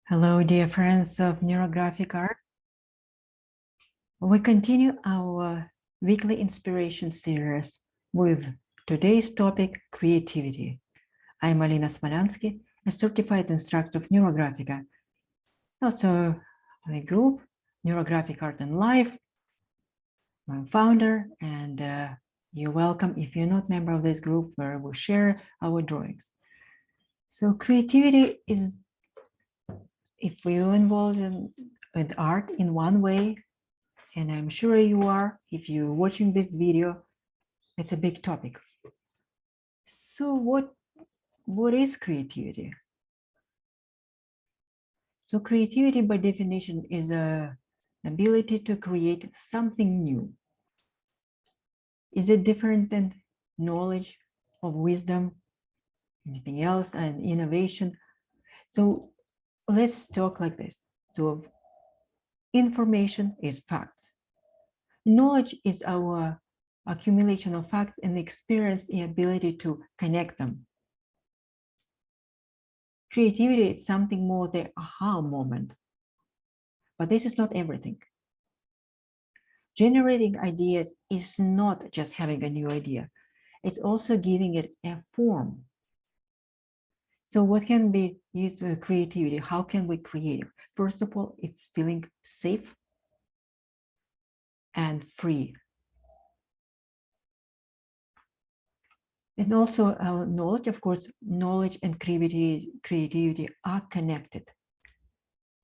Hello, dear friends of NeuroGraphicArt. We continue our weekly inspiration series with today's topic, creativity. I'm Alina Smolyansky, a certified instructor of NeuroGraphica. Also, the group, NeuroGraphicArt and Life. I'm founder, and you're welcome if you're not a member of this group where we share our drawings. So creativity is, if we're involved with art in one way, and I'm sure you are, if you're watching this video, it's a big topic. So what is creativity? So creativity by definition is an ability to create something new. Is it different than knowledge or wisdom, anything else, and innovation? So let's talk like this. So information is facts. Knowledge is our accumulation of facts and experience, the ability to connect them. Creativity is something more the aha moment, but this is not everything. Generating ideas is not just having a new idea, it's also giving it a form. So what can be used with creativity? How can we create? First of all, it's feeling safe and free. And also our knowledge, of course, knowledge and creativity are connected.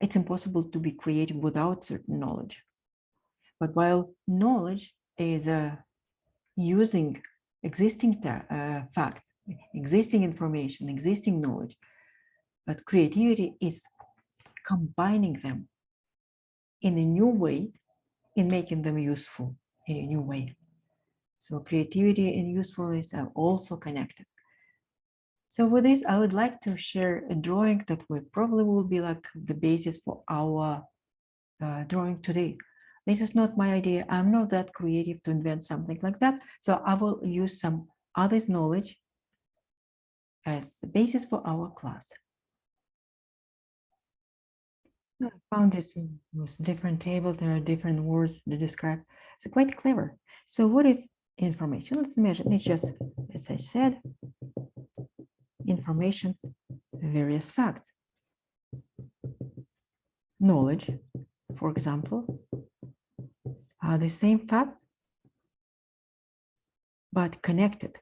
It's impossible to be creative without certain knowledge. But while knowledge is using existing facts, existing information, existing knowledge, but creativity is combining them in a new way, in making them useful in a new way. So creativity and usefulness are also connected. So with this, I would like to share a drawing that probably will be like the basis for our drawing today. This is not my idea. I'm not that creative to invent something like that. So I will use some others' knowledge as the basis for our class. I found it in different tables. There are different words to describe. It's quite clever. So what is information? Let's imagine it's just, as I said, information, various facts. Knowledge, for example, are the same fact, but connected,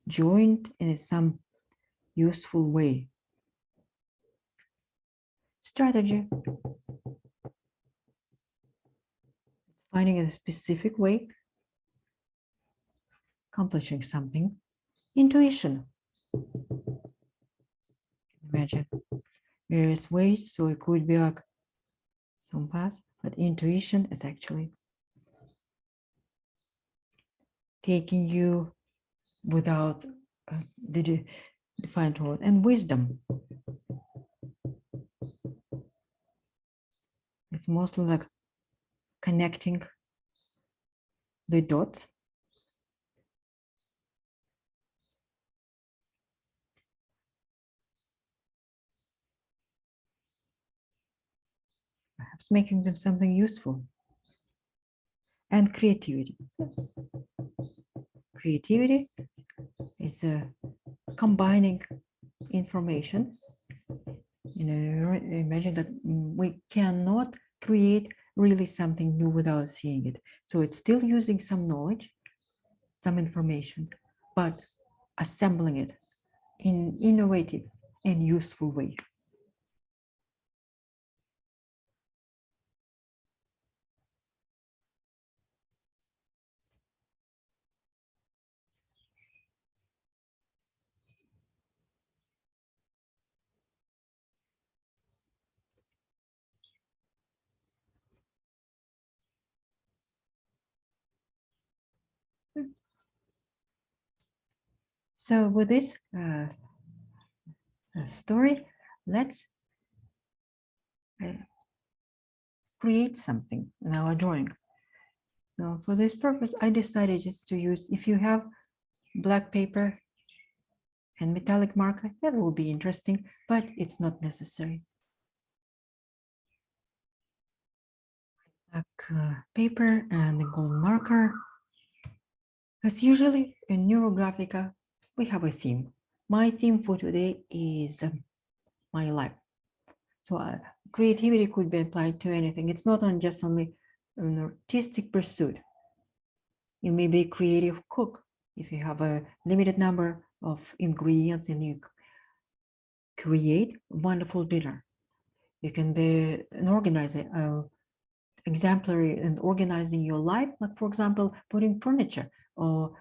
joined in some useful way. Strategy, finding a specific way, accomplishing something. Intuition, imagine various ways, so it could be like some paths, but intuition is actually taking you without the defined word. And wisdom, it's mostly like connecting the dots. Perhaps making them something useful. And creativity. Creativity is combining information. Imagine that we cannot create really something new without seeing it. So it's still using some knowledge, some information, but assembling it in innovative and useful way. So with this story, let's create something in our drawing. Now, for this purpose, I decided just to use, if you have black paper and metallic marker, that will be interesting, but it's not necessary. paper and the gold marker. As usually in NeuroGraphica, we have a theme. My theme for today is my life. So creativity could be applied to anything. It's not just only an artistic pursuit. You may be a creative cook if you have a limited number of ingredients and you create a wonderful dinner. You can be an organizer, exemplary in organizing your life, like for example, putting furniture or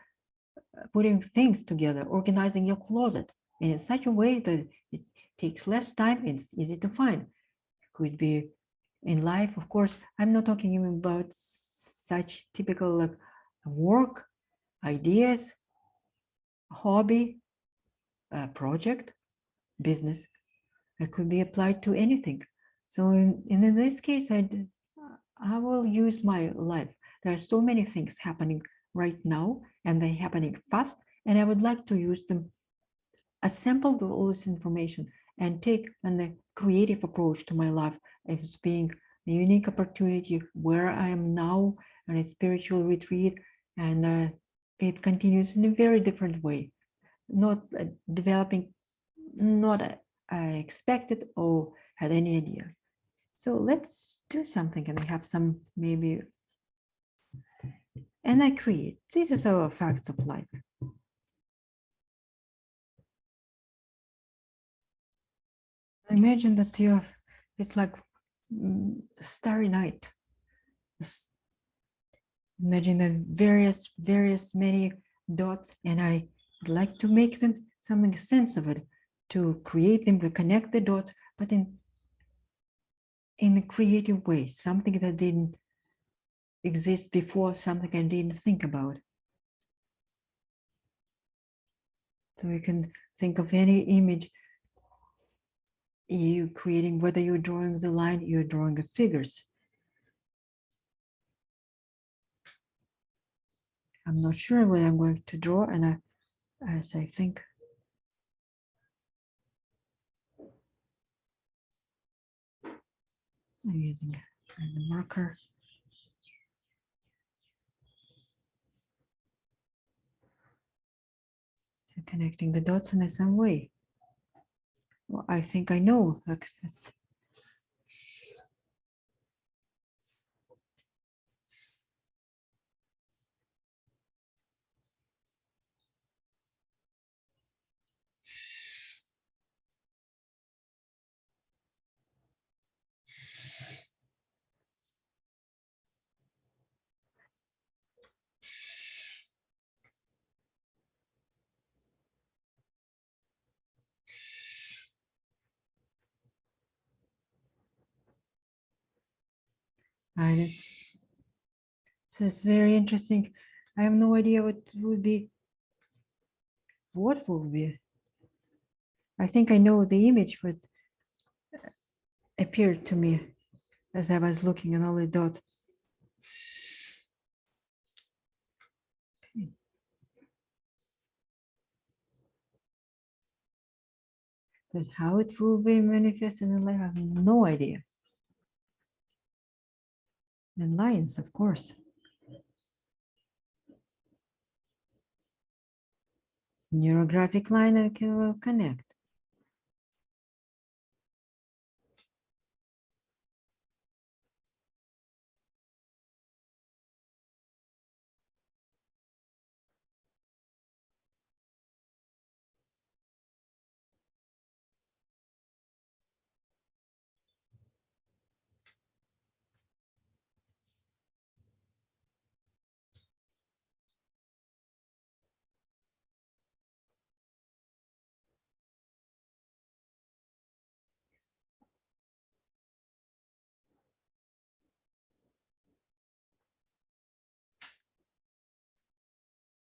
putting things together, organizing your closet in such a way that it takes less time, it's easy to find. Could be in life, of course. I'm not talking about such typical like work, ideas, hobby, project, business. It could be applied to anything. So in this case, I will use my life. There are so many things happening right now, and they're happening fast, and I would like to use them, assemble all this information, and take a creative approach to my life as being a unique opportunity where I am now on a spiritual retreat, and it continues in a very different way, not developing, not I expected or had any idea. So let's do something and have some maybe, and I create. These are our facts of life. Imagine that it's like starry night. Imagine the various many dots, and I would like to make them something sense of it, to create them, to connect the dots, but in a creative way, something that didn't exist before, something I didn't think about. So you can think of any image you creating, whether you're drawing the line, you're drawing the figures. I'm not sure what I'm going to draw, and as I think, I'm using a marker. So connecting the dots in some way. Well, I think I know access. And so it's very interesting. I have no idea what would be. What will be? I think I know the image what appeared to me as I was looking at all the dots. Okay. But how it will be manifested in life, I have no idea. And lines, of course. NeuroGraphic line I can connect.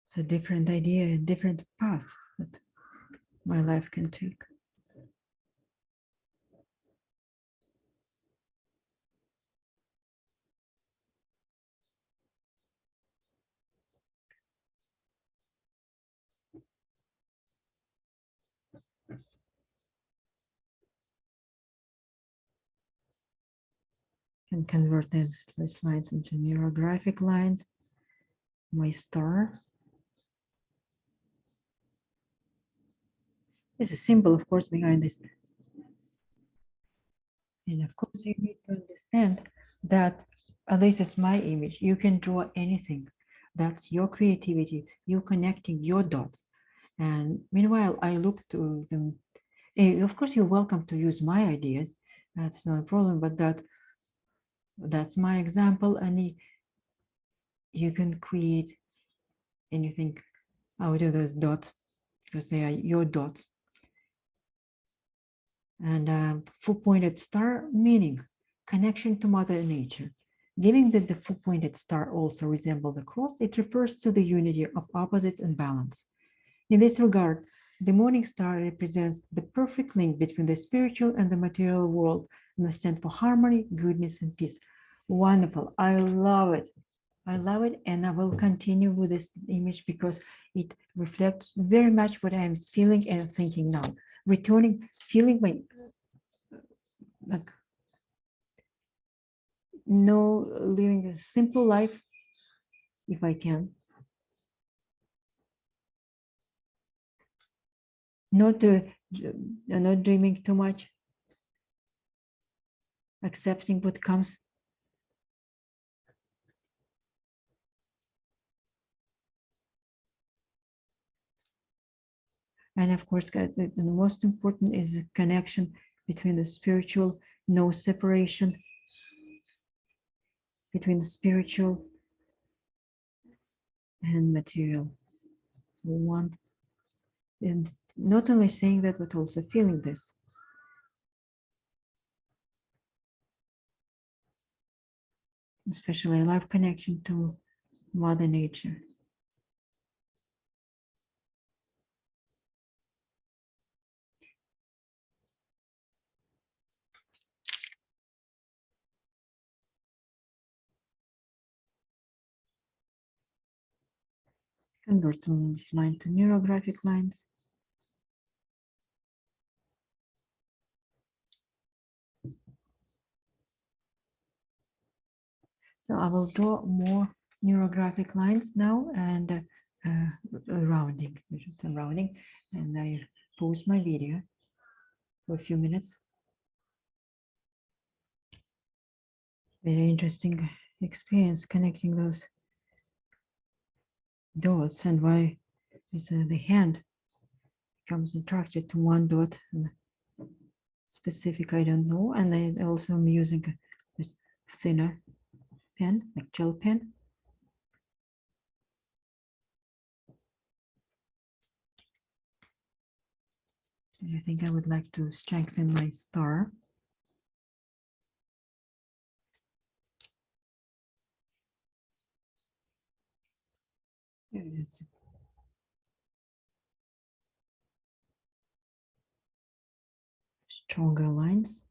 It's a different idea, a different path that my life can take. And convert these lines into NeuroGraphic lines. My star. There's a symbol, of course, behind this. And of course, you need to understand that this is my image. You can draw anything. That's your creativity. You're connecting your dots. And meanwhile, I look to them. Of course, you're welcome to use my ideas. That's not a problem, but that's my example. And you can create anything out of those dots because they are your dots. And full-pointed star, meaning connection to Mother Nature. Given that the full-pointed star also resembles the cross, it refers to the unity of opposites and balance. In this regard, the morning star represents the perfect link between the spiritual and the material world and stands for harmony, goodness, and peace. Wonderful. I love it. I love it, and I will continue with this image because it reflects very much what I'm feeling and thinking now. Returning, feeling my like living a simple life if I can. Not dreaming too much, accepting what comes. And of course, the most important is the connection between the spiritual, no separation between the spiritual and material. So one, and not only saying that, but also feeling this. Especially life connection to Mother Nature. Convert this line to NeuroGraphic lines. So I will draw more NeuroGraphic lines now and rounding, some rounding, and I pause my video for a few minutes. Very interesting experience connecting those dots and why is the hand becomes attracted to one dot and specific I don't know. And I also am using a thinner pen, like gel pen. I think I would like to strengthen my star. Stronger lines.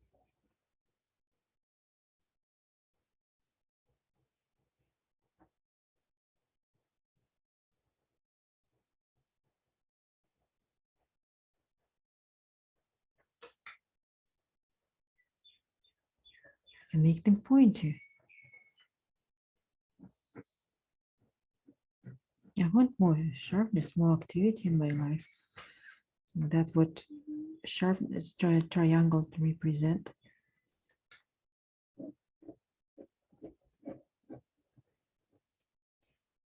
And make them pointy. I want more sharpness, more activity in my life. So that's what sharpness triangle to represent.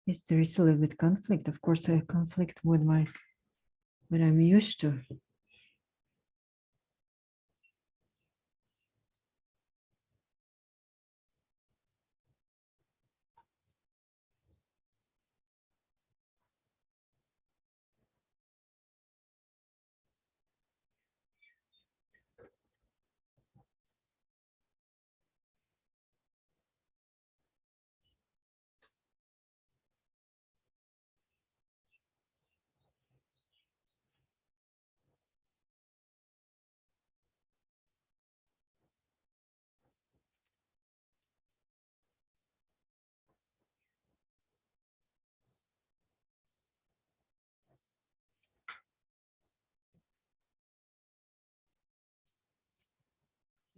Yes, there is a little bit conflict. Of course, I conflict with what I'm used to.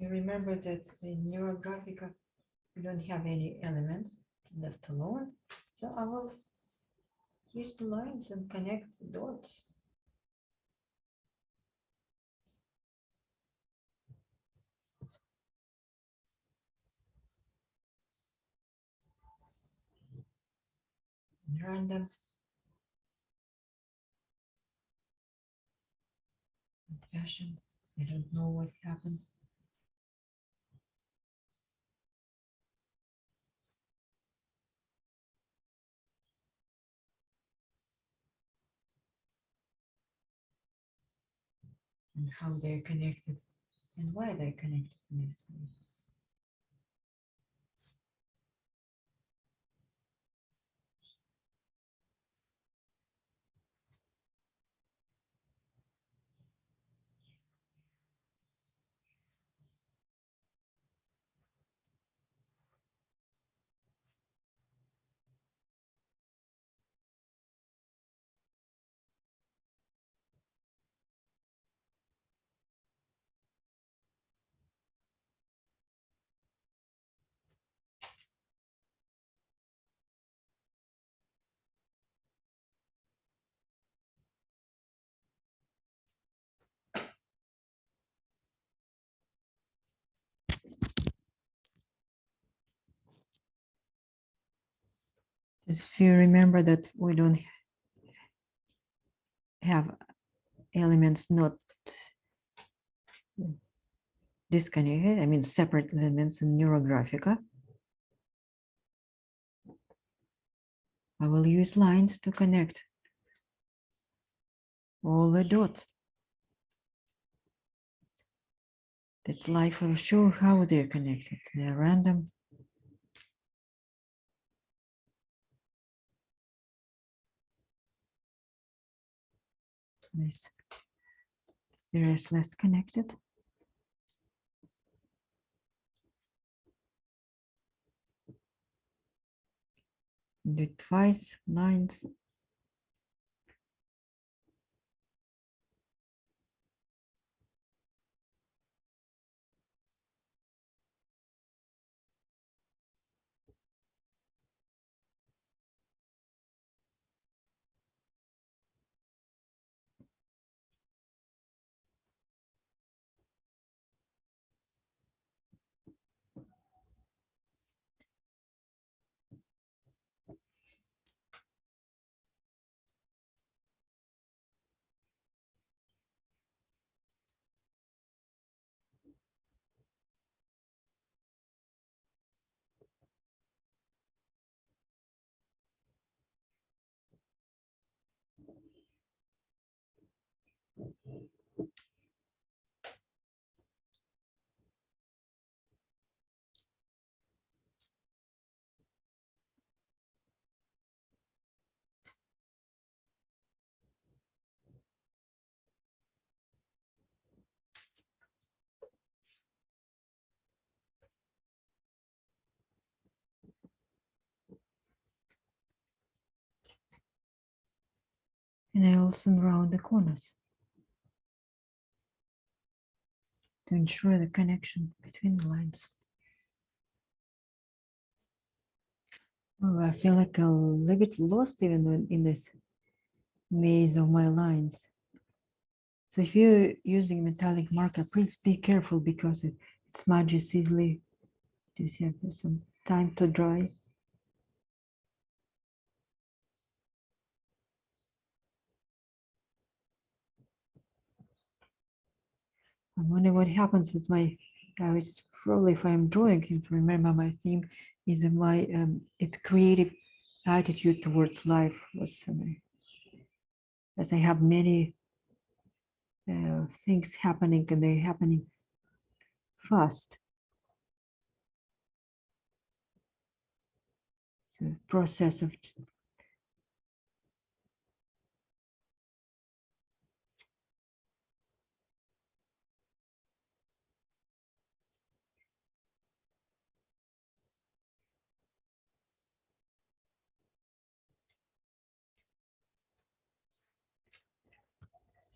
You remember that in NeuroGraphica we don't have any elements left alone, so I will use the lines and connect the dots. In random fashion. I don't know what happens. And how they're connected and why they're connected in this way. If you remember that we don't have elements not disconnected, I mean separate elements in NeuroGraphica, I will use lines to connect all the dots. That life will show how they're connected. They're random. This series less connected. Do it twice, lines. And I also round the corners to ensure the connection between the lines. Oh, I feel like a little bit lost even in this maze of my lines. So if you're using metallic marker, please be careful because it smudges easily. Just have some time to dry. I wonder what happens with my, it's probably if I'm drawing, if remember my theme is my, it's creative attitude towards life. As I have many things happening and they're happening fast. So process of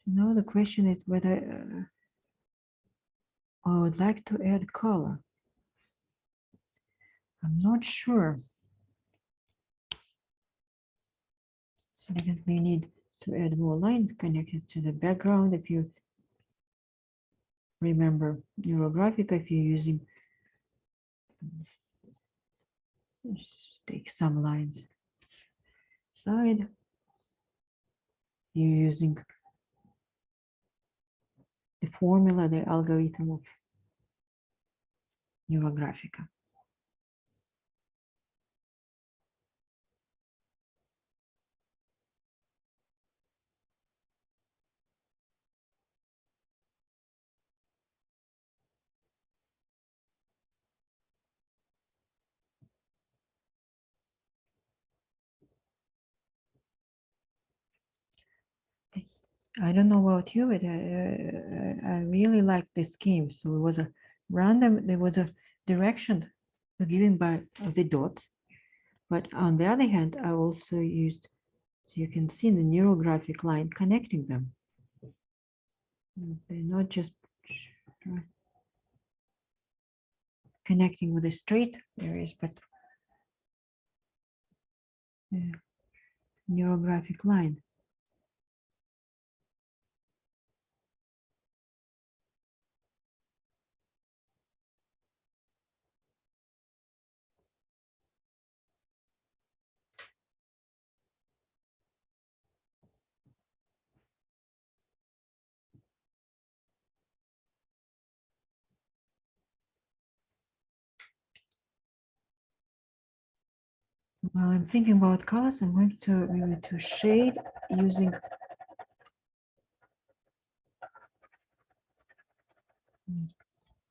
now the question is whether I would like to add color. I'm not sure. So definitely need to add more lines connected to the background. If you remember NeuroGraphic, if you're using, just take some lines side. You're using the formula, the algorithm of NeuroGraphica. I don't know about you, but I really like this game. So it was a random, there was a direction given by the dot. But on the other hand, I also used, so you can see the NeuroGraphic line connecting them. They're not just connecting with the straight areas, but NeuroGraphic line. While I'm thinking about colors, I'm going to shade using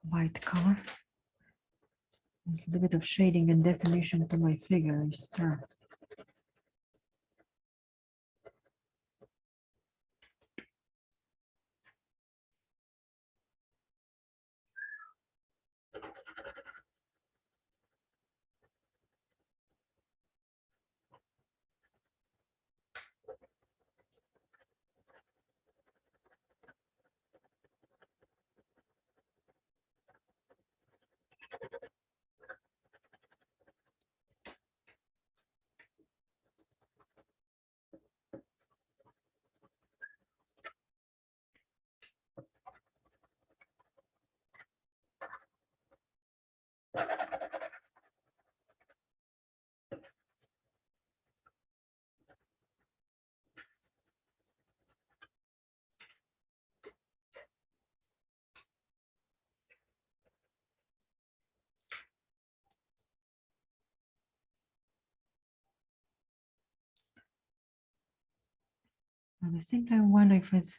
white color. A little bit of shading and definition to my figure and star. At the same time, I wonder if it's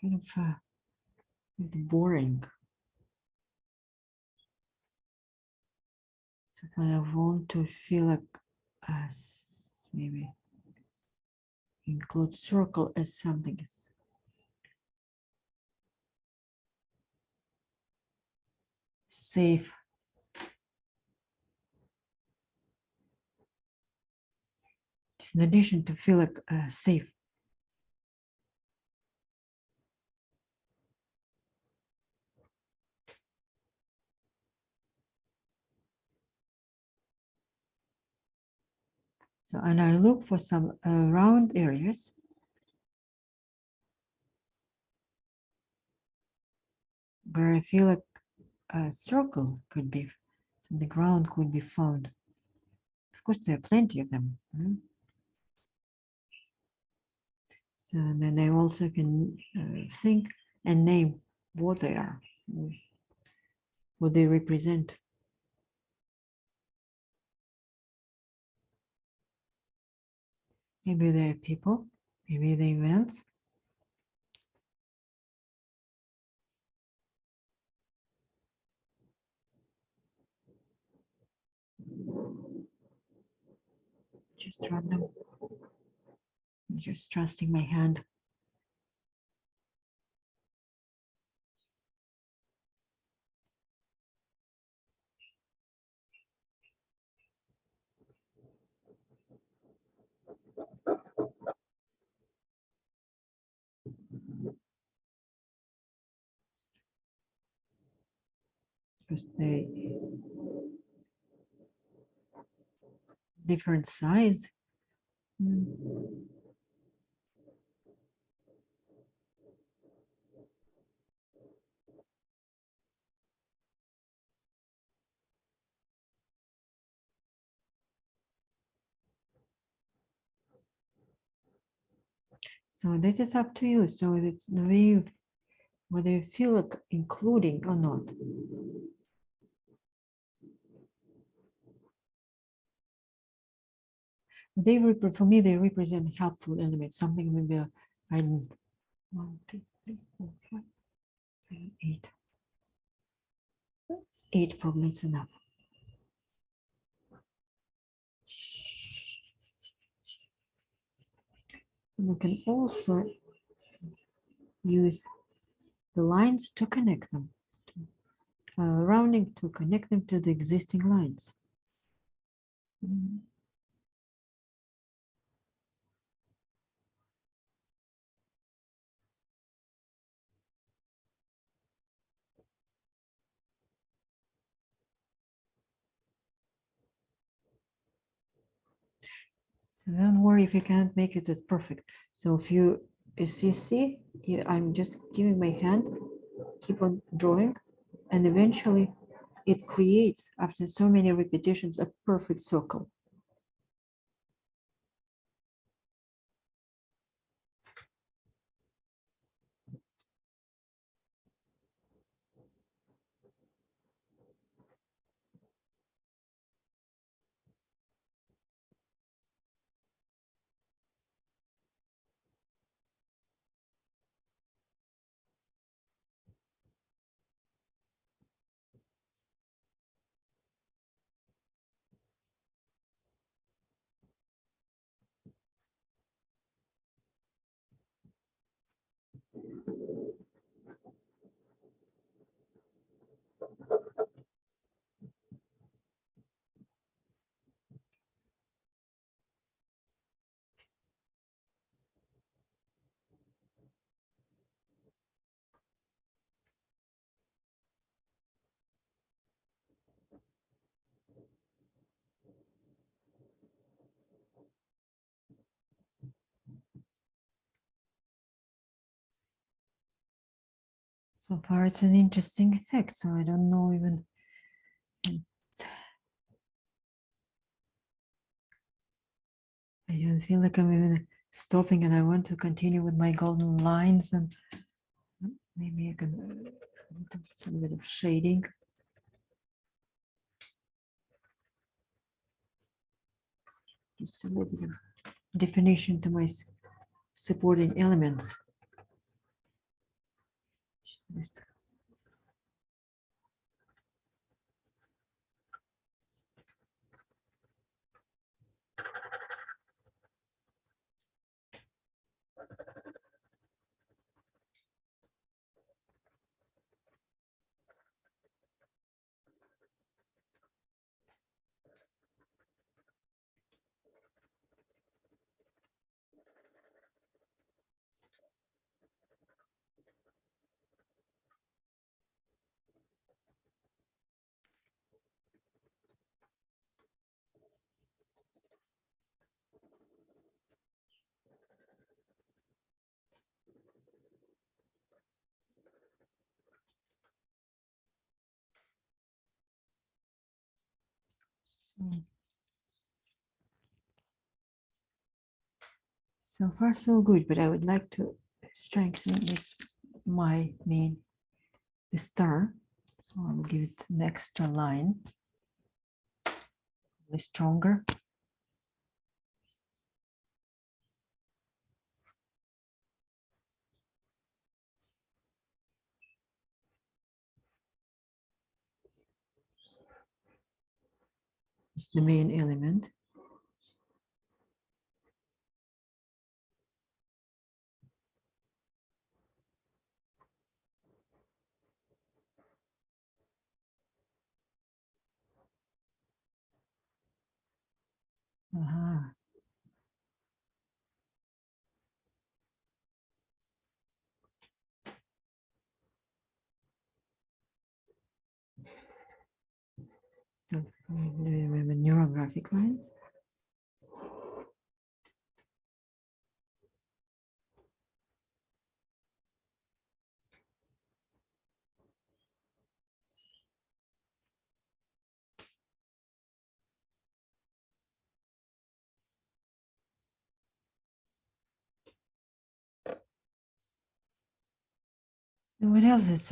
kind of boring. So kind of want to feel like maybe include circle as something safe. It's in addition to feel like safe. So, and I look for some round areas. Where I feel like a circle could be, so the ground could be found. Of course, there are plenty of them. So then I also can think and name what they are, what they represent. Maybe they're people, maybe they're events. Just random. Just trusting my hand. Because they different size. Mm. So this is up to you. So it's the way you, whether you feel like including or not. They for me, they represent helpful elements. Something maybe I 1, 2, 3, 4, 5, 7, 8. 8 probably is enough. And you can also use the lines to connect them, rounding to connect them to the existing lines. So don't worry if you can't make it as perfect. So if you see, I'm just giving my hand, keep on drawing, and eventually it creates, after so many repetitions, a perfect circle. So far, it's an interesting effect. So I don't know even. I don't feel like I'm even stopping, and I want to continue with my golden lines, and maybe I can do some bit of shading. Just a little bit of definition to my supporting elements. So far, so good, but I would like to strengthen this, my main, the star. So I will give it an extra line, stronger. It's the main element. So, do you remember NeuroGraphic lines? What else is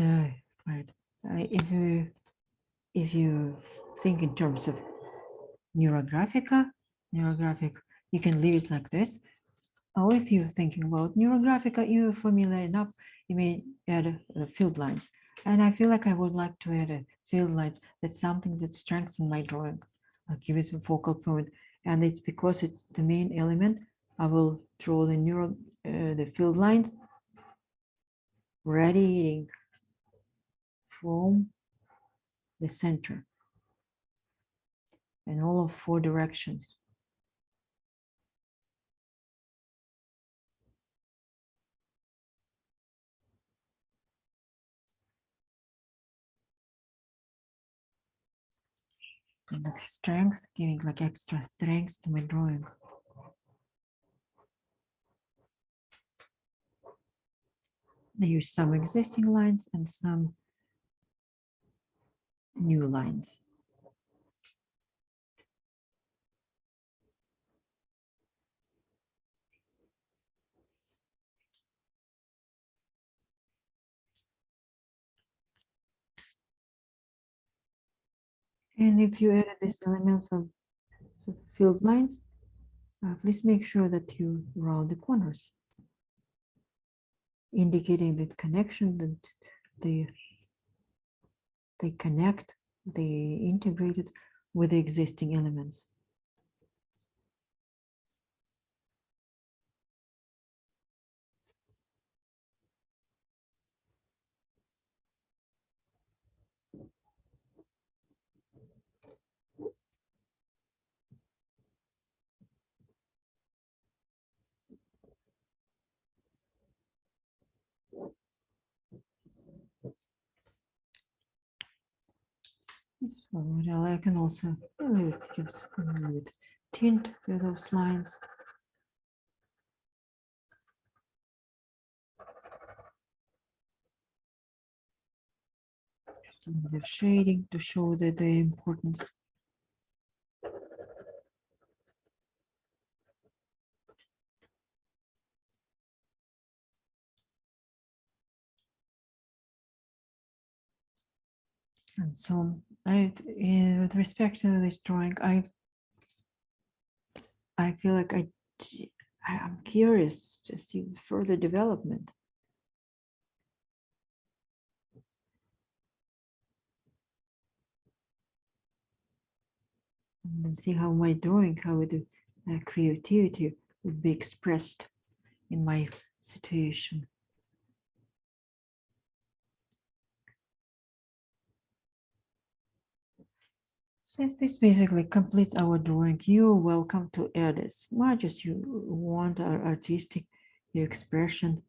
right? If you think in terms of NeuroGraphica, NeuroGraphic, you can leave it like this. Or if you're thinking about NeuroGraphica, you're familiar enough, you may add field lines. And I feel like I would like to add a field lines. That's something that strengthens my drawing. I'll give it a focal point, and it's because it's the main element. I will draw the field lines radiating from the center in all of 4 directions. And like strength, giving like extra strength to my drawing. I use some existing lines and some new lines. And if you add these elements of field lines, please make sure that you round the corners, indicating that connection, that they connect, they integrated with the existing elements. So I can also give a little bit tint to those lines. Some of the shading to show that the importance. And so with respect to this drawing, I feel like I'm curious to see further development. And see how my drawing, how the creativity would be expressed in my situation. So this basically completes our drawing. You're welcome to add as much as you want artistic your expression,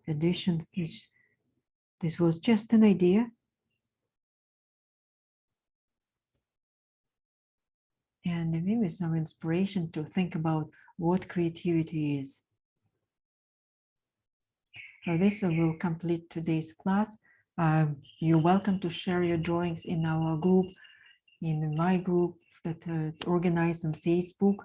addition. This was just an idea. And maybe some inspiration to think about what creativity is. So this will complete today's class. You're welcome to share your drawings in our group, in my group that it's organized on Facebook.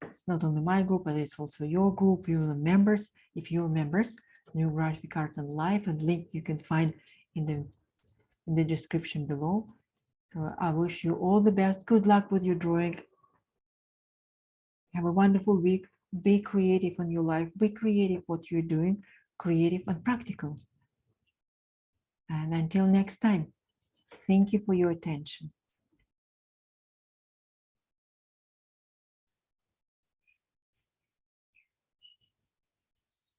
It's not only my group, but it's also your group, you're the members. If you're members, NeuroGraphic on Live, and link you can find in the description below. So I wish you all the best. Good luck with your drawing. Have a wonderful week. Be creative in your life. Be creative what you're doing, creative and practical. And until next time, thank you for your attention.